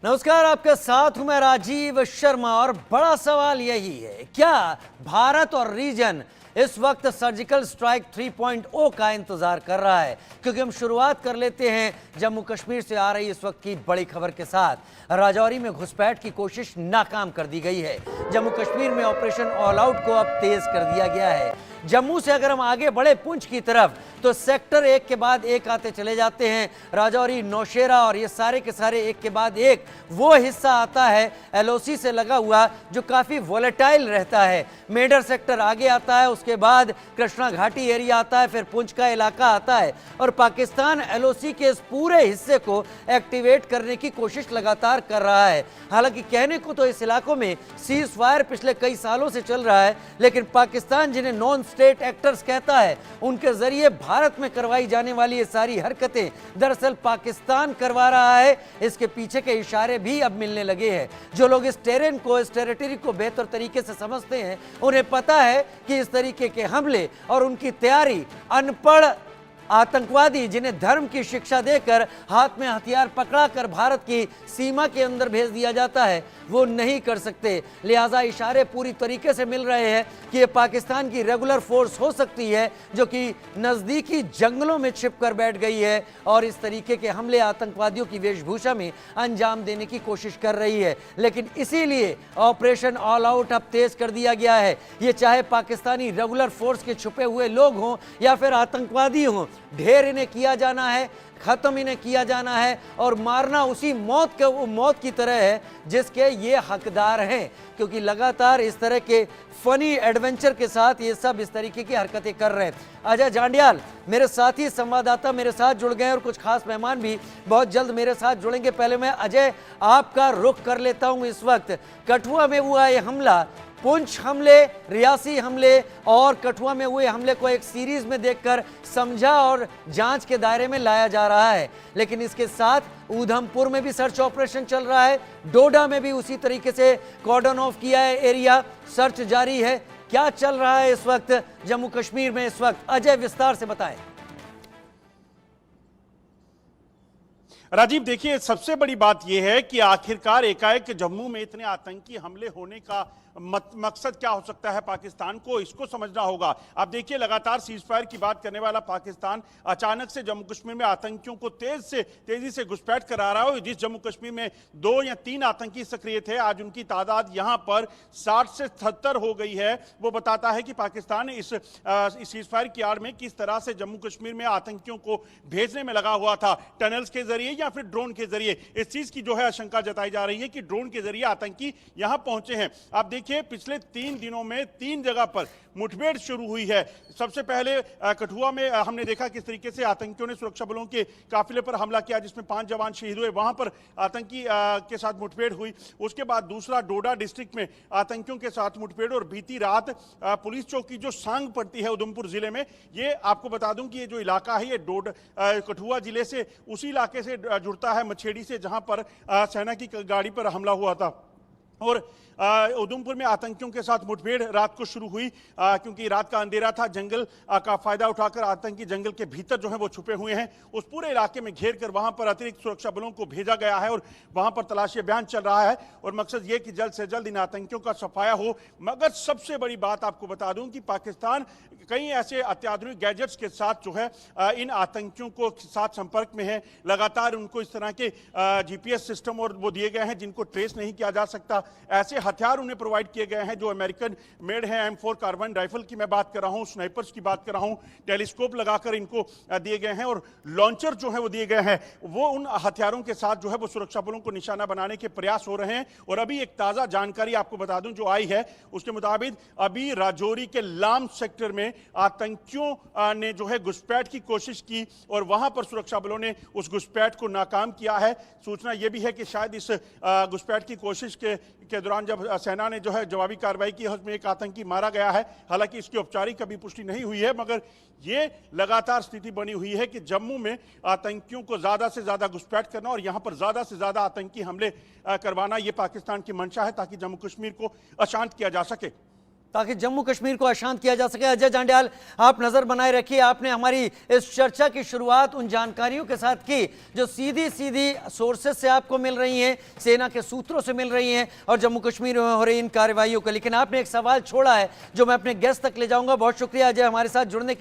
नमस्कार, आपके साथ हूं मैं राजीव शर्मा और बड़ा सवाल यही है, क्या भारत और रीजन इस वक्त सर्जिकल स्ट्राइक 3.0 का इंतजार कर रहा है? क्योंकि हम शुरुआत कर लेते हैं जम्मू कश्मीर से आ रही इस वक्त की बड़ी खबर के साथ। राजौरी में घुसपैठ की कोशिश नाकाम कर दी गई है। जम्मू कश्मीर में ऑपरेशन ऑल आउट को अब तेज कर दिया गया है। जम्मू से अगर हम आगे बढ़े पुंछ की तरफ तो सेक्टर एक के बाद एक आते चले जाते हैं। राजौरी, नौशेरा और ये सारे के सारे एक के बाद एक वो हिस्सा आता है एलओसी से लगा हुआ जो काफ़ी वोलेटाइल रहता है। मेडर सेक्टर आगे आता है, उसके बाद कृष्णा घाटी एरिया आता है, फिर पुंछ का इलाका आता है और पाकिस्तान एलओसी के इस पूरे हिस्से को एक्टिवेट करने की कोशिश लगातार कर रहा है। हालांकि कहने को तो इस इलाकों में सीज फायर पिछले कई सालों से चल रहा है, लेकिन पाकिस्तान जिन्हें नॉन स्टेट एक्टर्स कहता है, उनके जरिए भारत में करवाई जाने वाली ये सारी हरकतें दरअसल पाकिस्तान करवा रहा है। इसके पीछे के इशारे भी अब मिलने लगे हैं। जो लोग इस टेरेन को, इस टेरिटरी को बेहतर तरीके से समझते हैं, उन्हें पता है कि इस तरीके के हमले और उनकी तैयारी अनपढ़ आतंकवादी जिन्हें धर्म की शिक्षा देकर हाथ में हथियार पकड़ाकर भारत की सीमा के अंदर भेज दिया जाता है, वो नहीं कर सकते। लिहाजा इशारे पूरी तरीके से मिल रहे हैं कि ये पाकिस्तान की रेगुलर फोर्स हो सकती है जो कि नज़दीकी जंगलों में छिप कर बैठ गई है और इस तरीके के हमले आतंकवादियों की वेशभूषा में अंजाम देने की कोशिश कर रही है। लेकिन इसीलिए ऑपरेशन ऑल आउट अब तेज कर दिया गया है। ये चाहे पाकिस्तानी रेगुलर फोर्स के छुपे हुए लोग हों या फिर आतंकवादी हों, ढेर इन्हें किया जाना है, खत्म इन्हें किया जाना है और मारना उसी मौत की तरह है जिसके ये हकदार हैं। क्योंकि लगातार इस तरह के फनी एडवेंचर के साथ ये सब इस तरीके की हरकतें कर रहे हैं। अजय जांडियाल मेरे साथी संवाददाता मेरे साथ जुड़ गए और कुछ खास मेहमान भी बहुत जल्द मेरे साथ जुड़ेंगे। पहले मैं अजय आपका रुख कर लेता हूं। इस वक्त कठुआ में हुआ ये हमला, पुंछ हमले, रियासी हमले और कठुआ में हुए हमले को एक सीरीज में देखकर समझा और जांच के दायरे में लाया जा रहा है, लेकिन इसके साथ ऊधमपुर में भी सर्च ऑपरेशन चल रहा है, डोडा में भी उसी तरीके से कॉर्डन ऑफ किया है एरिया, सर्च जारी है। क्या चल रहा है इस वक्त जम्मू कश्मीर में इस वक्त? अजय विस्तार से बताएं। राजीव, देखिए, सबसे बड़ी बात यह है कि आखिरकार एकाएक जम्मू में इतने आतंकी हमले होने का मकसद क्या हो सकता है पाकिस्तान को, इसको समझना होगा। आप देखिए, लगातार सीज फायर की बात करने वाला पाकिस्तान अचानक से जम्मू कश्मीर में आतंकियों को तेजी से घुसपैठ करा रहा है। जिस जम्मू कश्मीर में 2 या 3 आतंकी सक्रिय थे, आज उनकी तादाद यहां पर 60 से 77 हो गई है। वो बताता है कि पाकिस्तान इस सीज फायर की आड़ में किस तरह से जम्मू कश्मीर में आतंकियों को भेजने में लगा हुआ था, टनल्स के जरिए या फिर ड्रोन के जरिए। इस चीज की जो है आशंका जताई जा रही है कि ड्रोन के जरिए आतंकी यहां पहुंचे हैं। आप देखिए, पिछले 3 दिनों में 3 जगह पर मुठभेड़ शुरू हुई है। सबसे पहले कठुआ में हमने देखा किस तरीके से आतंकियों ने सुरक्षा बलों के काफिले पर हमला किया, जिसमें 5 जवान शहीद हुए, वहां पर आतंकी के साथ मुठभेड़ हुई। उसके बाद दूसरा डोडा डिस्ट्रिक्ट में आतंकियों के साथ मुठभेड़ और बीती रात पुलिस चौकी जो सांग पड़ती है उधमपुर जिले में, ये आपको बता दूं कि ये जो इलाका है ये कठुआ जिले से उसी इलाके से जुड़ता है, मछेड़ी से, जहां पर सेना की गाड़ी पर हमला हुआ था। और उधमपुर में आतंकियों के साथ मुठभेड़ रात को शुरू हुई, क्योंकि रात का अंधेरा था। जंगल का फायदा उठाकर आतंकी जंगल के भीतर जो है वो छुपे हुए हैं। उस पूरे इलाके में घेर कर वहां पर अतिरिक्त सुरक्षा बलों को भेजा गया है और वहां पर तलाशी अभियान चल रहा है और मकसद ये कि जल्द से जल्द इन आतंकियों का सफाया हो। मगर सबसे बड़ी बात आपको बता दूं कि पाकिस्तान कई ऐसे अत्याधुनिक गैजेट्स के साथ जो है इन आतंकियों को साथ संपर्क में है। लगातार उनको इस तरह के जीपीएस सिस्टम और वो दिए गए हैं जिनको ट्रेस नहीं किया जा सकता। ऐसे हथियार उन्हें प्रोवाइड किए गए हैं जो अमेरिकन मेड है। M4 कार्बाइन राइफल की मैं बात कर रहा हूं, स्नाइपर्स की बात कर रहा हूं, टेलीस्कोप लगाकर इनको दिए गए हैं और लॉन्चर जो है वो दिए गए हैं। वो उन हथियारों के साथ जो है वो सुरक्षा बलों को निशाना बनाने के प्रयास हो रहे हैं। और अभी एक ताजा जानकारी आपको बता दूं जो आई है, उसके मुताबिक अभी राजौरी के लाम सेक्टर में आतंकियों ने जो है घुसपैठ की कोशिश की और वहां पर सुरक्षा बलों ने उस घुसपैठ को नाकाम किया है। सूचना यह भी है कि शायद इस घुसपैठ की कोशिश के दौरान जब सेना ने जो है जवाबी कार्रवाई की, उसमें एक आतंकी मारा गया है। हालांकि इसकी औपचारिक अभी पुष्टि नहीं हुई है, मगर ये लगातार स्थिति बनी हुई है कि जम्मू में आतंकियों को ज्यादा से ज्यादा घुसपैठ करना और यहां पर ज्यादा से ज्यादा आतंकी हमले करवाना, ये पाकिस्तान की मंशा है ताकि जम्मू कश्मीर को अशांत किया जा सके। ताकि जम्मू कश्मीर को अशांत किया जा सके। अजय जांड्याल, आप नजर बनाए रखिए। आपने हमारी इस चर्चा की शुरुआत उन जानकारियों के साथ की जो सीधी सीधी सोर्सेस से आपको मिल रही हैं, सेना के सूत्रों से मिल रही हैं और जम्मू कश्मीर में हो रही इन कार्रवाइयों को। लेकिन आपने एक सवाल छोड़ा है जो मैं अपने गेस्ट तक ले जाऊंगा। बहुत शुक्रिया अजय हमारे साथ जुड़ने के